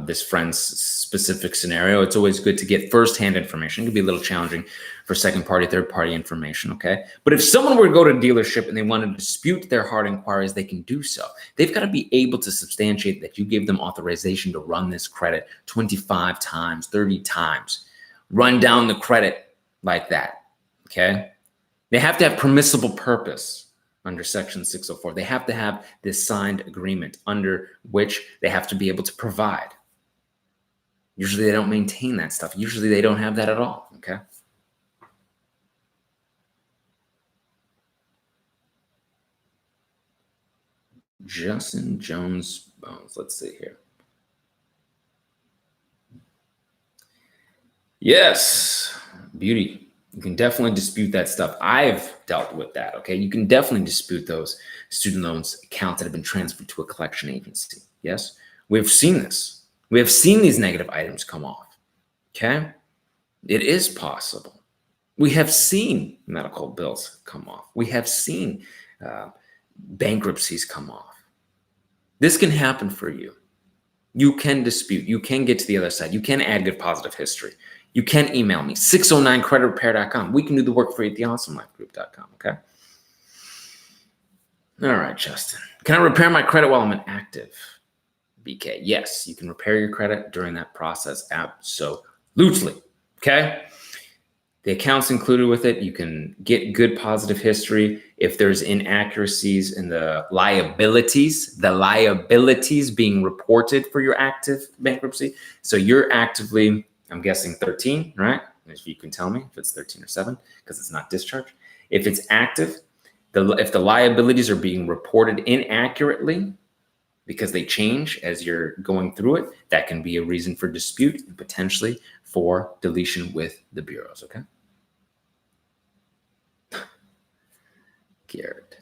this friend's specific scenario. It's always good to get firsthand information. It can be a little challenging for second party, third party information, okay? But if someone were to go to a dealership and they want to dispute their hard inquiries, they can do so. They've got to be able to substantiate that you gave them authorization to run this credit 25 times, 30 times, run down the credit like that, okay? They have to have permissible purpose under Section 604. They have to have this signed agreement under which they have to be able to provide. Usually they don't maintain that stuff. Usually they don't have that at all, okay? Justin Jones Bones, let's see here. Yes, beauty. You can definitely dispute that stuff. I've dealt with that, okay? You can definitely dispute those student loans accounts that have been transferred to a collection agency. Yes, we've seen this. We have seen these negative items come off, okay? It is possible. We have seen medical bills come off. We have seen bankruptcies come off. This can happen for you. You can dispute. You can get to the other side. You can add good positive history. You can email me, 609creditrepair.com. We can do the work for you at theawesomelifegroup.com, okay? All right, Justin. Can I repair my credit while I'm inactive? BK, yes, you can repair your credit during that process, absolutely, okay? The account's included with it. You can get good positive history. If there's inaccuracies in the liabilities being reported for your active bankruptcy. So you're actively, I'm guessing 13, right? If you can tell me if it's 13 or 7, because it's not discharged. If it's active, if the liabilities are being reported inaccurately because they change as you're going through it, that can be a reason for dispute and potentially for deletion with the bureaus, okay? Garrett.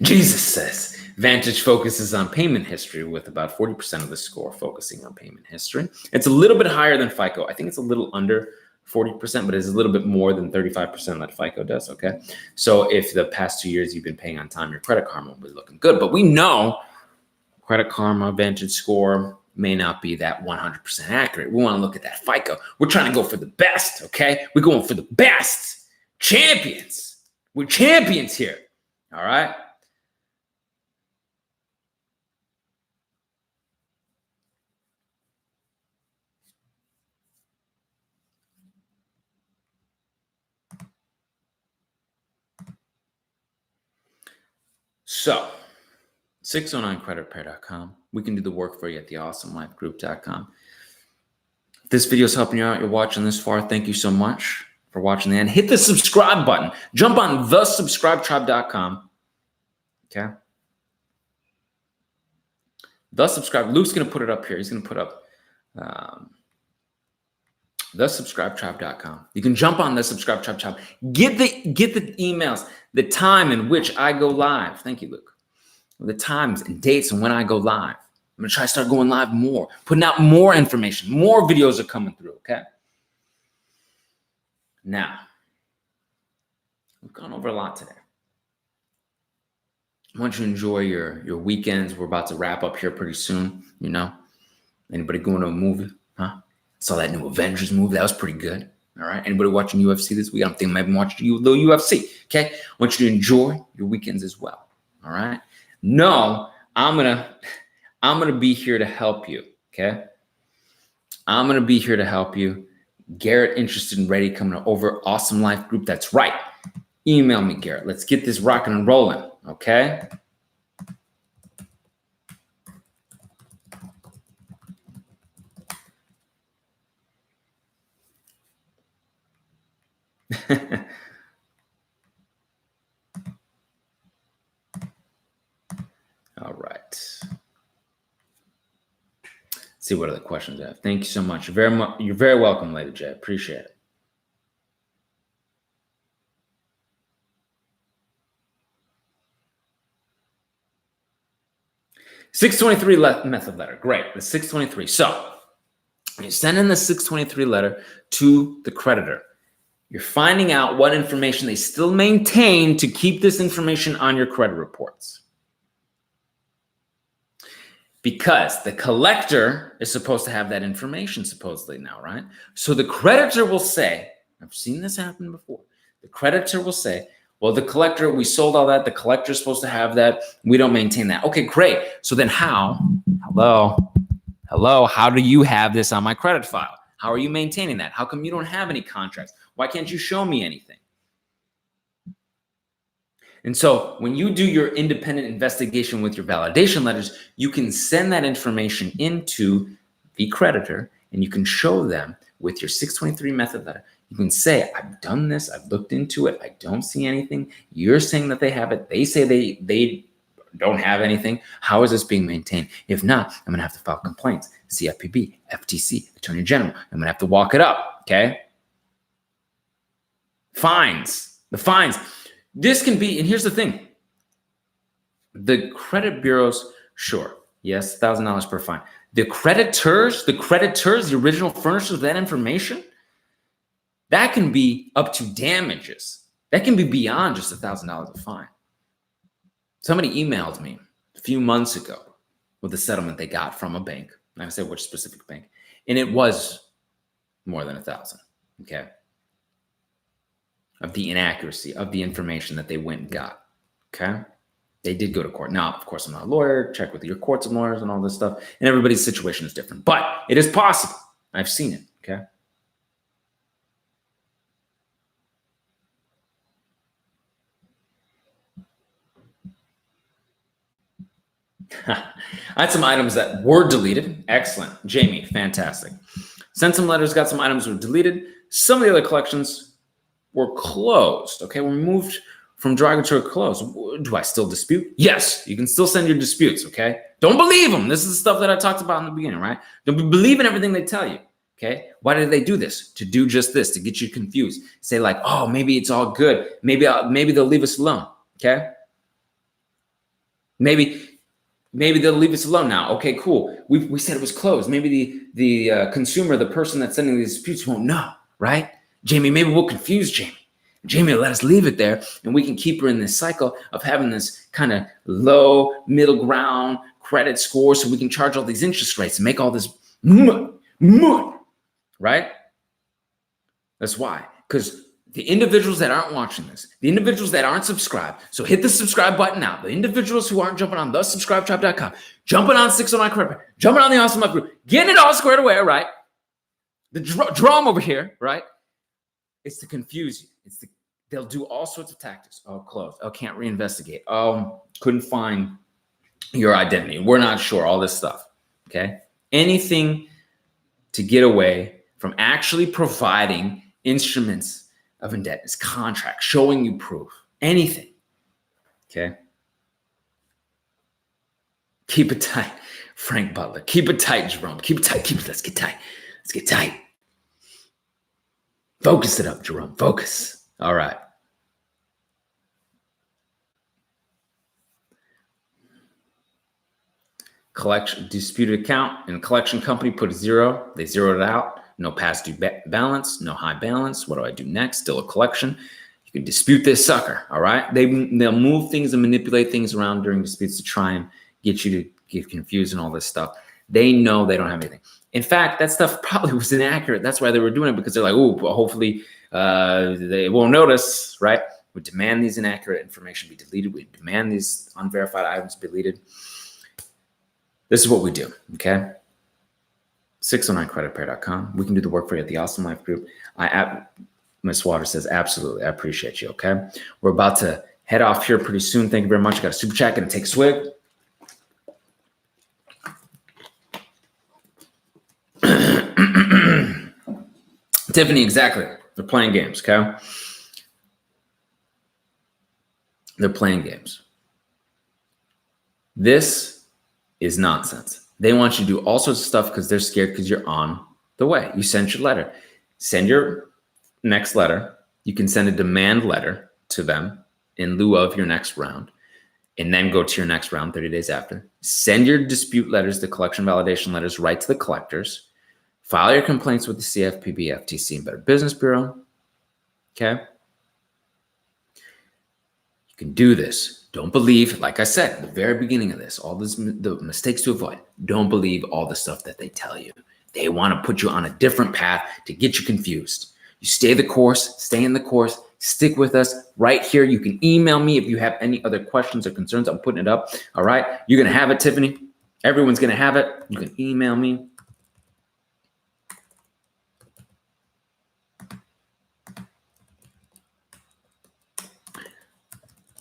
Jesus says, Vantage focuses on payment history with about 40% of the score focusing on payment history. It's a little bit higher than FICO. I think it's a little under 40%, but it's a little bit more than 35% that FICO does, okay? So if the past 2 years you've been paying on time, your Credit Karma will be looking good. But we know Credit Karma, VantageScore may not be that 100% accurate. We want to look at that FICO. We're trying to go for the best, okay? We're going for the best. Champions. We're champions here, all right? So, 609creditrepair.com. We can do the work for you at theawesomelifegroup.com. If this video is helping you out, you're watching this far, thank you so much for watching the end. Hit the subscribe button. Jump on thesubscribetribe.com. Okay? The subscribe. Luke's going to put it up here. He's going to put up thesubscribetribe.com. You can jump on the subscribe tribe. Get the emails, the time in which I go live. Thank you, Luke. The times and dates and when I go live. I'm going to try to start going live more, putting out more information. More videos are coming through, okay? Now, we've gone over a lot today. I want you to enjoy your weekends. We're about to wrap up here pretty soon, you know? Anybody going to a movie? Huh? Saw that new Avengers movie. That was pretty good. All right. Anybody watching UFC this week? I'm thinking maybe watching the UFC. Okay. I want you to enjoy your weekends as well. All right. No, I'm gonna be here to help you. Okay. I'm gonna be here to help you. Garrett, interested and ready, coming over Awesome Life Group. That's right. email me, Garrett. Let's get this rocking and rolling, okay? All right. Let's see what other questions I have. Thank you so much. You're very welcome, Lady J. Appreciate it. $623 method letter. Great. The 623. So you send in the 623 letter to the creditor. You're finding out what information they still maintain to keep this information on your credit reports. Because the collector is supposed to have that information supposedly now, right? So the creditor will say, I've seen this happen before. The creditor will say, well, the collector, we sold all that. The collector is supposed to have that. We don't maintain that. Okay, great. So then how? Hello, how do you have this on my credit file? How are you maintaining that? How come you don't have any contracts? Why can't you show me anything? And so when you do your independent investigation with your validation letters, you can send that information into the creditor and you can show them with your 623 method letter. You can say, I've done this. I've looked into it. I don't see anything. You're saying that they have it. They say they don't have anything. How is this being maintained? If not, I'm going to have to file complaints. CFPB, FTC, Attorney General. I'm going to have to walk it up. Okay. Fines. The fines. This can be, and here's the thing. The credit bureaus, sure. Yes, $1,000 per fine. The creditors, the original furnishers of that information, that can be up to damages. That can be beyond just $1,000 a fine. Somebody emailed me a few months ago with a settlement they got from a bank. I'm not gonna say which specific bank, and it was more than $1,000. Okay, of the inaccuracy of the information that they went and got. Okay, they did go to court. Now, of course, I'm not a lawyer. Check with your courts and lawyers and all this stuff, and everybody's situation is different, but it is possible. I've seen it. Okay. I had some items that were deleted. Excellent. Jamie, fantastic. Sent some letters, got some items that were deleted. Some of the other collections were closed. Okay, we moved from derogatory to closed. Do I still dispute? Yes, you can still send your disputes, okay? Don't believe them. This is the stuff that I talked about in the beginning, right? Don't believe in everything they tell you, okay? Why did they do this? To do just this, to get you confused. Say like, oh, maybe it's all good. Maybe they'll leave us alone, okay? Maybe they'll leave us alone now. Okay, cool. We said it was closed. Maybe the consumer, the person that's sending these disputes won't know, right? Jamie, maybe we'll confuse Jamie. Jamie will let us leave it there, and we can keep her in this cycle of having this kind of low, middle ground credit score so we can charge all these interest rates and make all this money, right? That's why. Because the individuals that aren't watching this, the individuals that aren't subscribed, so hit the subscribe button now. The individuals who aren't jumping on thesubscribetribe.com, jumping on 609 Credit, jumping on the Awesome Life Group, getting it all squared away, right? The drum over here, right? It's to confuse you. They'll do all sorts of tactics. Oh, closed. Oh, can't reinvestigate. Oh, couldn't find your identity. We're not sure. All this stuff. Okay. Anything to get away from actually providing instruments of indebtedness, contract, showing you proof, anything. Okay. Keep it tight. Frank Butler. Keep it tight, Jerome. Keep it tight. Let's get tight. Let's get tight. Focus it up, Jerome. Focus. All right. Collection disputed account and collection company put a 0. They zeroed it out. No past due balance, no high balance. What do I do next? Still a collection. You can dispute this sucker. All right. They'll move things and manipulate things around during disputes to try and get you to get confused and all this stuff. They know they don't have anything. In fact, that stuff probably was inaccurate. That's why they were doing it, because they're like, oh, well, hopefully they won't notice, right? We demand these inaccurate information be deleted. We demand these unverified items be deleted. This is what we do, okay? 609creditrepair.com. We can do the work for you at the Awesome Life Group. Miss Waters says, absolutely. I appreciate you. Okay. We're about to head off here pretty soon. Thank you very much. I got a super chat. Gonna take a swig. Tiffany, exactly. They're playing games. Okay. They're playing games. This is nonsense. They want you to do all sorts of stuff because they're scared because you're on the way. You sent your letter. Send your next letter. You can send a demand letter to them in lieu of your next round, and then go to your next round 30 days after. Send your dispute letters, the collection validation letters, right to the collectors. File your complaints with the CFPB, FTC, and Better Business Bureau. Okay? You can do this. Don't believe, like I said at the very beginning of this, all this, the mistakes to avoid. Don't believe all the stuff that they tell you. They want to put you on a different path to get you confused. You stay the course, stay in the course, stick with us right here. You can email me if you have any other questions or concerns. I'm putting it up. All right. You're going to have it, Tiffany. Everyone's going to have it. You can email me.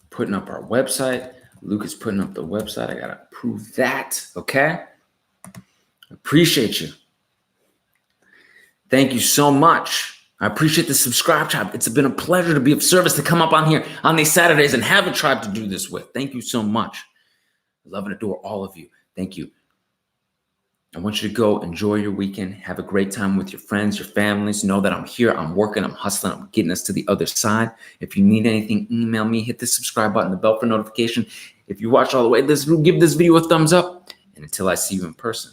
Putting up our website. Luke is putting up the website. I got to approve that. Okay. Appreciate you. Thank you so much. I appreciate the subscribe tribe. It's been a pleasure to be of service, to come up on here on these Saturdays and have a tribe to do this with. Thank you so much. I love and adore all of you. Thank you. I want you to go enjoy your weekend. Have a great time with your friends, your families. Know that I'm here. I'm working. I'm hustling. I'm getting us to the other side. If you need anything, email me. Hit the subscribe button, the bell for notification. If you watch all the way, give this video a thumbs up. And until I see you in person,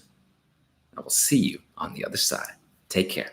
I will see you on the other side. Take care.